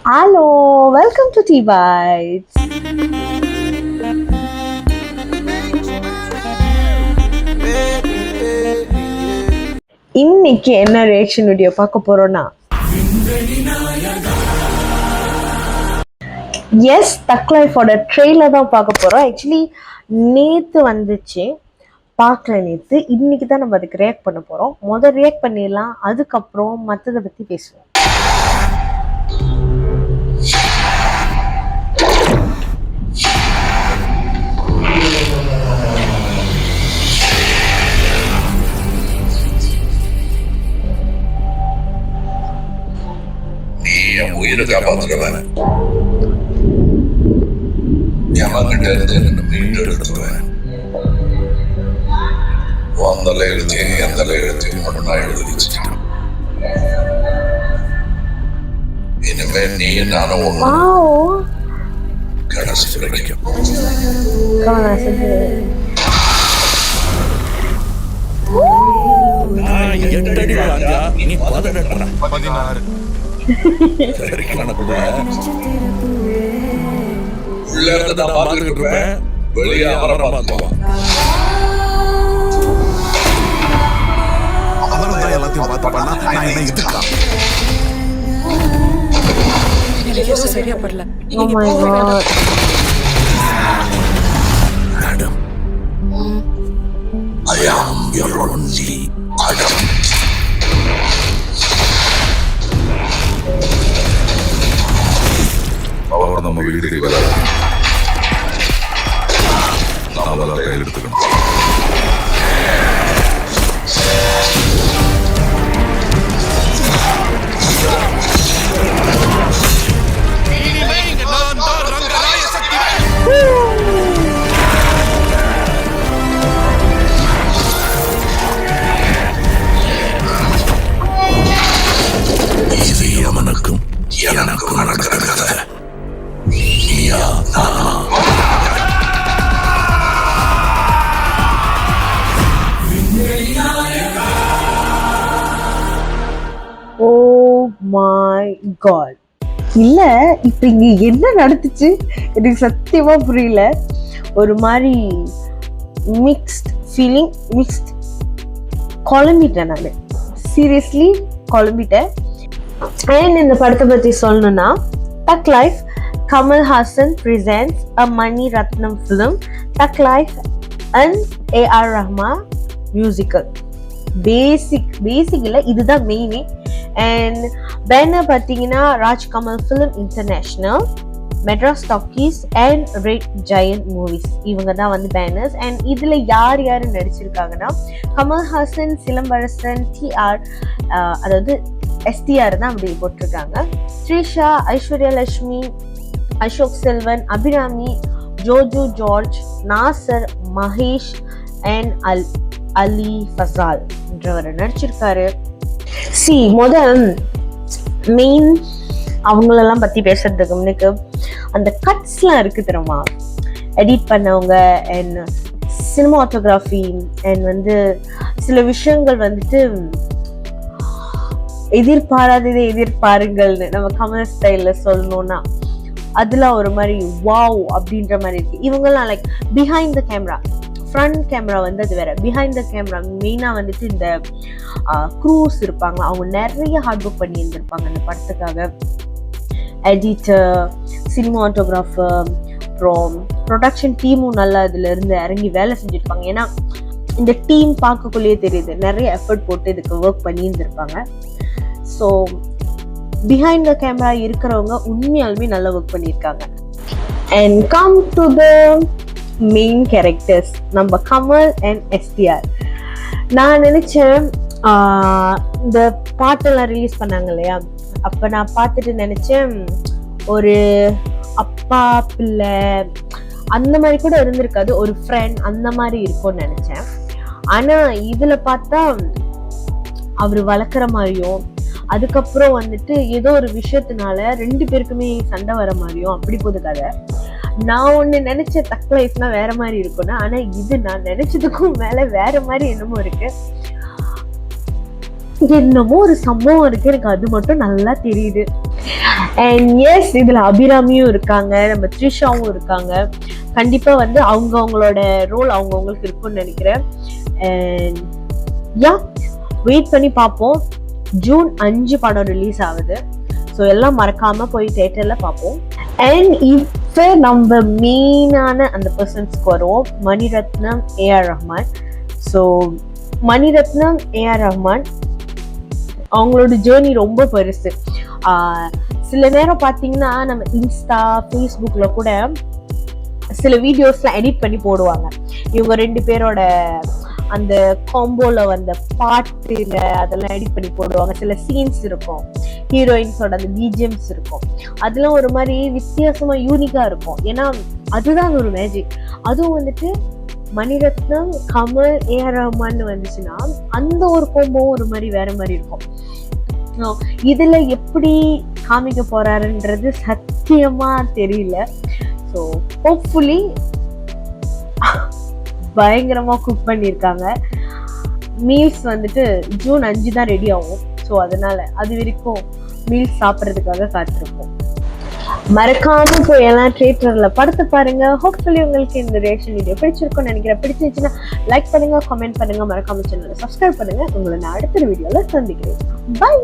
Hello, welcome to Tea Bites. இன்னைக்கு என்ன reaction video பார்க்க போறோம்னா எஸ் தக் லைஃபோட ட்ரெய்லர் தான் பார்க்க போறோம். ஆக்சுவலி நேத்து வந்துச்சு, பார்க்கல நேத்து. இன்னைக்கு தான் நம்ம அதுக்கு ரியாக்ட் பண்ண போறோம். முதல் ரியாக்ட் பண்ணிடலாம், அதுக்கப்புறம் மற்றதை பத்தி பேசுவோம். என் உயிரை காப்பாற்றுவேன், எமக்கிட்ட இருந்து என்ன மீட்டெடுத்துருவேன். வந்தல எழுத்தையும் எந்தல எழுத்தையும் ஒன்னா எழுதி வச்சுட்டேன். இனிமே நீ நானும் ஒண்ணு கடைசி வரைக்கும். உள்ள இருந்து நான் பார்த்துக்கிட்டு இருப்பேன், வெளியே அவரை பார்த்துக்குவான். அவர்தான் எல்லாத்தையும் பார்த்து பண்ணா நான் என்ன எதுக்கலாம்? சரியா படல. Madam, I am your only Adam. அவர் நம்ம வீட்டுக்கு வர நாம தான் கையில் எடுத்துக்கணும். இது எவனுக்கும் எனக்கும் நடக்கிற கதை. ஓ மை காட், இல்ல இப்ப இங்க என்ன நடந்துச்சு எனக்கு சத்தியமா புரியல. ஒரு மாதிரி மிக்ஸ்ட் ஃபீலிங், மிக்ஸ்ட். குழம்பிட்டேன் நான், சீரியஸ்லி குழம்பிட்டேன். அண்ட் இந்த படத்தை பத்தி சொல்லணும்னா, தக் life Kamal Haasan presents a Mani Ratnam film, Thug Life and A.R. Rahman musical. Basically இதுதான் மெயினே. அண்ட் பேனர் பார்த்தீங்கன்னா Raj Kamal film international, Madras talkies and red giant movies, இவங்க தான் வந்து பேனர்ஸ். அண்ட் இதில் யார் யார் நடிச்சிருக்காங்கன்னா, கமல்ஹாசன், சிலம்பரசன், டிஆர், அதாவது எஸ்டிஆர் தான் அப்படி போட்டிருக்காங்க, த்ரிஷா, ஐஸ்வர்யா லட்சுமி, அசோக் செல்வன், அபிராமி, ஜோஜு ஜார்ஜ், நாசர், மகேஷ் அண்ட் அலி ஃபசால் என்றவர் நடிச்சிருக்காரு. முதல் மெயின் அவங்களெல்லாம் பத்தி பேசுறதுக்கு முன்னுக்கு அந்த கட்ஸ்லாம் இருக்கு தெரியுமா, எடிட் பண்ணவங்க அண்ட் சினிமாட்டோகிராஃபி அண்ட் வந்து சில விஷயங்கள் வந்துட்டு எதிர்பாராததை எதிர்பாருங்கள்னு நம்ம கமல் ஸ்டைல்ல சொல்லணும்னா அதெல்லாம் ஒரு மாதிரி வாவ் அப்படின்ற மாதிரி இருக்கு. இவங்கெல்லாம் like behind the camera, front camera வந்து அது வேற, பிஹைண்ட் த கேமரா மெயினாக வந்துட்டு இந்த க்ரூஸ் இருப்பாங்க, அவங்க நிறைய ஹார்ட் ஒர்க் பண்ணி இருந்திருப்பாங்க அந்த படத்துக்காக. எடிட்டர், சினிமாட்டோகிராஃபர், அப்புறம் ப்ரொடக்ஷன் டீமும் நல்லா அதுல இருந்து இறங்கி வேலை செஞ்சுருப்பாங்க. ஏன்னா இந்த டீம் பார்க்கக்குள்ளேயே தெரியுது நிறைய எஃபர்ட் போட்டு இதுக்கு ஒர்க் பண்ணி இருந்திருப்பாங்க. ஸோ பிஹைண்ட் த கேமரா இருக்கிறவங்க உண்மையாலுமே நல்லா ஒர்க் பண்ணியிருக்காங்க. And come to the main characters, நம்ம கமல் அண்ட் எஸ்டிஆர். நான் நினைச்சேன் இந்த பாட்டெல்லாம் ரிலீஸ் பண்ணாங்க இல்லையா, அப்ப நான் பார்த்துட்டு நினைச்சேன் ஒரு அப்பா பிள்ளை அந்த மாதிரி கூட இருந்திருக்காது, ஒரு ஃப்ரெண்ட் அந்த மாதிரி இருக்கும்னு நினைச்சேன். ஆனா இதுல பார்த்தா அவரு வளர்க்குற மாதிரியும், அதுக்கப்புறம் வந்துட்டு ஏதோ ஒரு விஷயத்தினால ரெண்டு பேருக்குமே சண்டை வர மாதிரியும் அப்படி போது கதை. நான் ஒண்ணு நினைச்ச தக் லைஃப்னா வேற மாதிரி இருக்கும்னா, ஆனா இது நான் நினைச்சதுக்கும் மேல வேற மாதிரி என்னமோ இருக்கு. என்னமோ ஒரு சம்பவம் இருக்கு, எனக்கு அது மட்டும் நல்லா தெரியுது. அண்ட் எஸ், இதுல அபிராமியும் இருக்காங்க, நம்ம த்ரிஷாவும் இருக்காங்க. கண்டிப்பா வந்து அவங்களோட ரோல் அவங்களுக்கு இருக்கும்னு நினைக்கிறேன். அண்ட் யா, வெயிட் பண்ணி பார்ப்போம். ஜூன் 5 படம் ரிலீஸ் ஆகுது. ஸோ எல்லாம் மறக்காம போய் தியேட்டர்ல பார்ப்போம். அண்ட் இப்போ நம்ம மெயினான அந்த பர்சன்ஸ்க்கு வருவோம், Maniratnam, A R Rahman. So Maniratnam, A R Rahman அவங்களோட ஜேர்னி ரொம்ப பெருசு. சில நேரம் பார்த்தீங்கன்னா நம்ம இன்ஸ்டா, ஃபேஸ்புக்ல கூட சில வீடியோஸ்லாம் எடிட் பண்ணி போடுவாங்க. இவங்க 2 பேரோட அந்த காம்போல வந்த பாட்டுங்க அதெல்லாம் எடிட் பண்ணி போடுவாங்க. சில சீன்ஸ் இருக்கும், ஹீரோயின்ஸோட அந்த பிஜிஎம்ஸ் இருக்கும், அதெல்லாம் ஒரு மாதிரி வித்தியாசமா யூனிக்கா இருக்கும். ஏன்னா அதுதான் ஒரு மேஜிக். அதுவும் வந்துட்டு மணிரத்னம், கமல், ஏஆர் ரஹ்மான் வந்துச்சுன்னா அந்த ஒரு கோம்போவும் ஒரு மாதிரி வேற மாதிரி இருக்கும். இதுல எப்படி காமிக்க போறாருன்றது சத்தியமா தெரியல. ஸோ ஹோப்ஃபுல்லி பயங்கரமா குக் பண்ணியிருக்காங்க. மீல்ஸ் வந்துட்டு ஜூன் 5 தான் ரெடி ஆகும். ஸோ அதனால அது வரைக்கும் மீல்ஸ் சாப்பிட்றதுக்காக காத்திருப்போம். மறக்காம போய் எல்லாம் தியேட்டர்ல படத்தை பாருங்க. ஹோப்ஃபுல்லி உங்களுக்கு இந்த ரியாக்ஷன் வீடியோ பிடிச்சிருக்கும்னு நினைக்கிறேன். பிடிச்சிருச்சுன்னா லைக் பண்ணுங்க, கமெண்ட் பண்ணுங்க, மறக்காம சேனலை சப்ஸ்கிரைப் பண்ணுங்க. உங்களை நான் அடுத்த வீடியோல சந்திக்கிறேன். பை.